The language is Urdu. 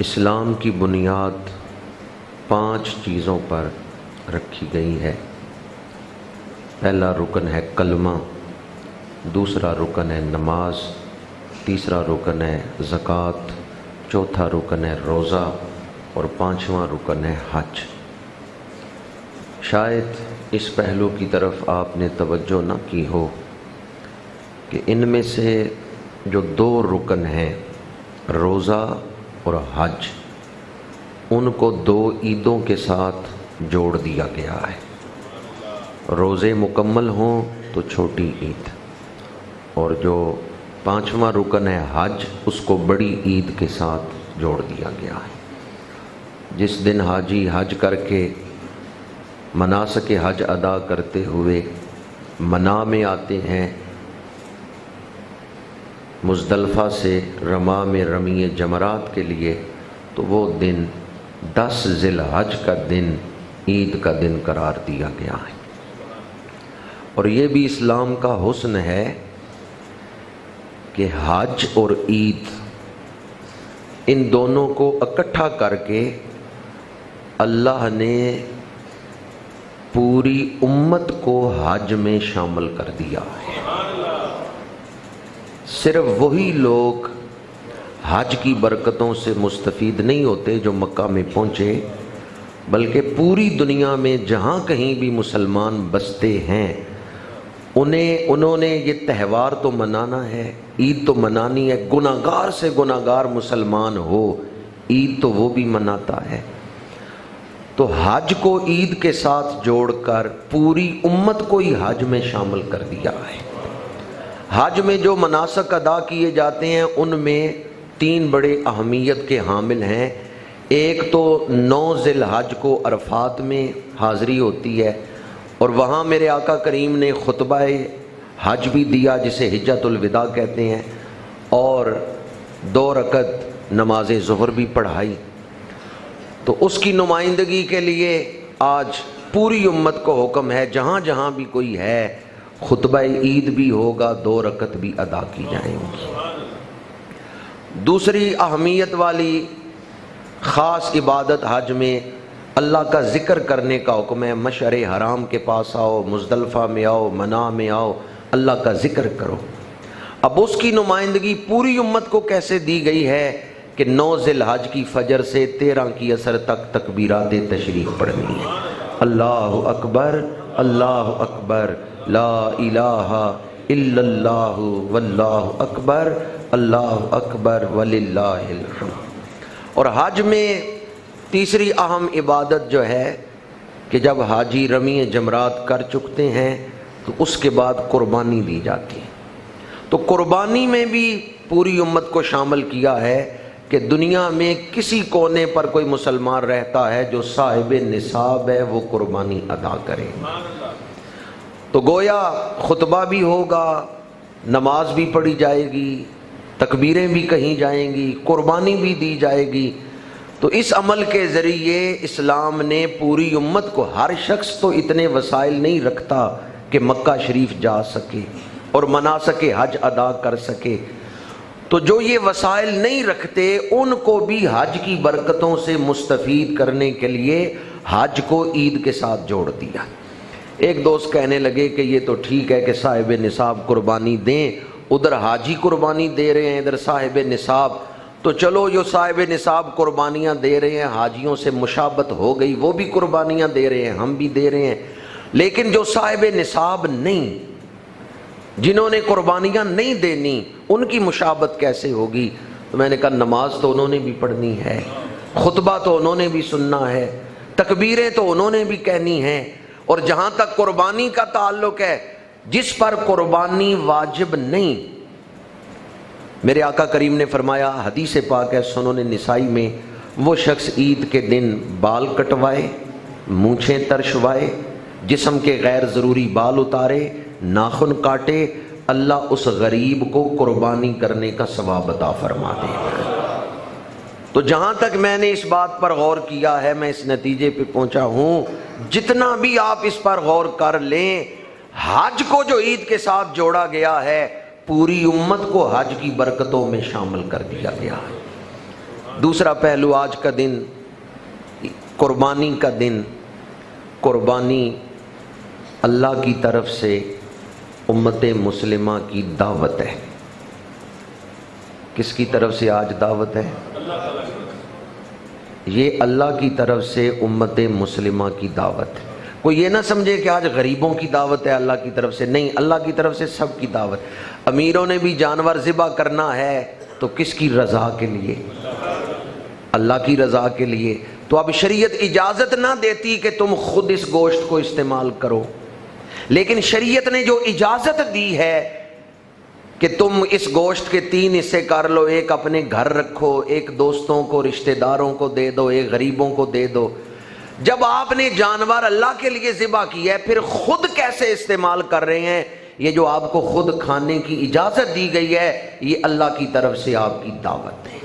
اسلام کی بنیاد 5 چیزوں پر رکھی گئی ہے۔ پہلا رکن ہے کلمہ، دوسرا رکن ہے نماز، تیسرا رکن ہے زکوٰۃ، چوتھا رکن ہے روزہ اور 5واں رکن ہے حج۔ شاید اس پہلو کی طرف آپ نے توجہ نہ کی ہو کہ ان میں سے جو 2 رکن ہیں روزہ اور حج، ان کو 2 عیدوں کے ساتھ جوڑ دیا گیا ہے۔ روزے مکمل ہوں تو چھوٹی عید، اور جو 5واں رکن ہے حج، اس کو بڑی عید کے ساتھ جوڑ دیا گیا ہے۔ جس دن حاجی حج کر کے مناسک حج ادا کرتے ہوئے منا میں آتے ہیں، مزدلفہ سے رماں میں رمی جمرات کے لیے، تو وہ دن 10 ذی الحج کا دن عید کا دن قرار دیا گیا ہے۔ اور یہ بھی اسلام کا حسن ہے کہ حج اور عید ان دونوں کو اکٹھا کر کے اللہ نے پوری امت کو حج میں شامل کر دیا ہے۔ صرف وہی لوگ حج کی برکتوں سے مستفید نہیں ہوتے جو مکہ میں پہنچے، بلکہ پوری دنیا میں جہاں کہیں بھی مسلمان بستے ہیں انہوں نے یہ تہوار تو منانا ہے، عید تو منانی ہے۔ گناہگار سے گناہگار مسلمان ہو، عید تو وہ بھی مناتا ہے۔ تو حج کو عید کے ساتھ جوڑ کر پوری امت کو ہی حج میں شامل کر دیا ہے۔ حج میں جو مناسک ادا کیے جاتے ہیں ان میں 3 بڑے اہمیت کے حامل ہیں۔ ایک تو 9 ذی الحج کو عرفات میں حاضری ہوتی ہے، اور وہاں میرے آقا کریم نے خطبہ حج بھی دیا جسے حجۃ الوداع کہتے ہیں، اور 2 رکعت نماز ظہر بھی پڑھائی۔ تو اس کی نمائندگی کے لیے آج پوری امت کو حکم ہے، جہاں جہاں بھی کوئی ہے خطبہ عید بھی ہوگا، 2 رکعت بھی ادا کی جائیں گی۔ دوسری اہمیت والی خاص عبادت حج میں اللہ کا ذکر کرنے کا حکم ہے۔ مشعر حرام کے پاس آؤ، مزدلفہ میں آؤ، منا میں آؤ، اللہ کا ذکر کرو۔ اب اس کی نمائندگی پوری امت کو کیسے دی گئی ہے کہ 9 ذی الحج کی فجر سے 13 کی عصر تک تکبیرات تشریق پڑھنی ہے۔ اللہ اکبر، اللہ اکبر، لا الہ الا اللہ واللہ اکبر، اللہ اکبر وللہ الحمد۔ اور حج میں تیسری اہم عبادت جو ہے کہ جب حاجی رمی جمرات کر چکتے ہیں تو اس کے بعد قربانی دی جاتی ہے۔ تو قربانی میں بھی پوری امت کو شامل کیا ہے کہ دنیا میں کسی کونے پر کوئی مسلمان رہتا ہے جو صاحب نصاب ہے، وہ قربانی ادا کرے۔ تو گویا خطبہ بھی ہوگا، نماز بھی پڑھی جائے گی، تکبیریں بھی کہیں جائیں گی، قربانی بھی دی جائے گی۔ تو اس عمل کے ذریعے اسلام نے پوری امت کو، ہر شخص تو اتنے وسائل نہیں رکھتا کہ مکہ شریف جا سکے اور مناسک حج ادا کر سکے، تو جو یہ وسائل نہیں رکھتے ان کو بھی حج کی برکتوں سے مستفید کرنے کے لیے حج کو عید کے ساتھ جوڑ دیا۔ ایک دوست کہنے لگے کہ یہ تو ٹھیک ہے کہ صاحب نصاب قربانی دیں، ادھر حاجی قربانی دے رہے ہیں، ادھر صاحب نصاب، تو چلو جو صاحب نصاب قربانیاں دے رہے ہیں حاجیوں سے مشابہت ہو گئی، وہ بھی قربانیاں دے رہے ہیں، ہم بھی دے رہے ہیں۔ لیکن جو صاحب نصاب نہیں، جنہوں نے قربانیاں نہیں دینی، ان کی مشابہت کیسے ہوگی؟ تو میں نے کہا نماز تو انہوں نے بھی پڑھنی ہے، خطبہ تو انہوں نے بھی سننا ہے، تکبیریں تو انہوں نے بھی کہنی ہیں، اور جہاں تک قربانی کا تعلق ہے، جس پر قربانی واجب نہیں، میرے آقا کریم نے فرمایا، حدیث پاک ہے سنن نسائی میں، وہ شخص عید کے دن بال کٹوائے، مونچھیں ترشوائے، جسم کے غیر ضروری بال اتارے، ناخن کاٹے، اللہ اس غریب کو قربانی کرنے کا ثواب عطا فرما دے گا۔ تو جہاں تک میں نے اس بات پر غور کیا ہے، میں اس نتیجے پہ پہنچا ہوں، جتنا بھی آپ اس پر غور کر لیں، حج کو جو عید کے ساتھ جوڑا گیا ہے، پوری امت کو حج کی برکتوں میں شامل کر دیا گیا ہے۔ دوسرا پہلو آج کا دن قربانی کا دن، قربانی اللہ کی طرف سے امت مسلمہ کی دعوت ہے۔ کس کی طرف سے آج دعوت ہے؟ یہ اللہ کی طرف سے امت مسلمہ کی دعوت ہے۔ کوئی یہ نہ سمجھے کہ آج غریبوں کی دعوت ہے اللہ کی طرف سے، نہیں، اللہ کی طرف سے سب کی دعوت۔ امیروں نے بھی جانور ذبح کرنا ہے تو کس کی رضا کے لیے؟ اللہ کی رضا کے لیے۔ تو اب شریعت اجازت نہ دیتی کہ تم خود اس گوشت کو استعمال کرو، لیکن شریعت نے جو اجازت دی ہے کہ تم اس گوشت کے 3 حصے کر لو، ایک اپنے گھر رکھو، ایک دوستوں کو رشتہ داروں کو دے دو، ایک غریبوں کو دے دو۔ جب آپ نے جانور اللہ کے لیے ذبح کیا ہے، پھر خود کیسے استعمال کر رہے ہیں؟ یہ جو آپ کو خود کھانے کی اجازت دی گئی ہے، یہ اللہ کی طرف سے آپ کی دعوت ہے۔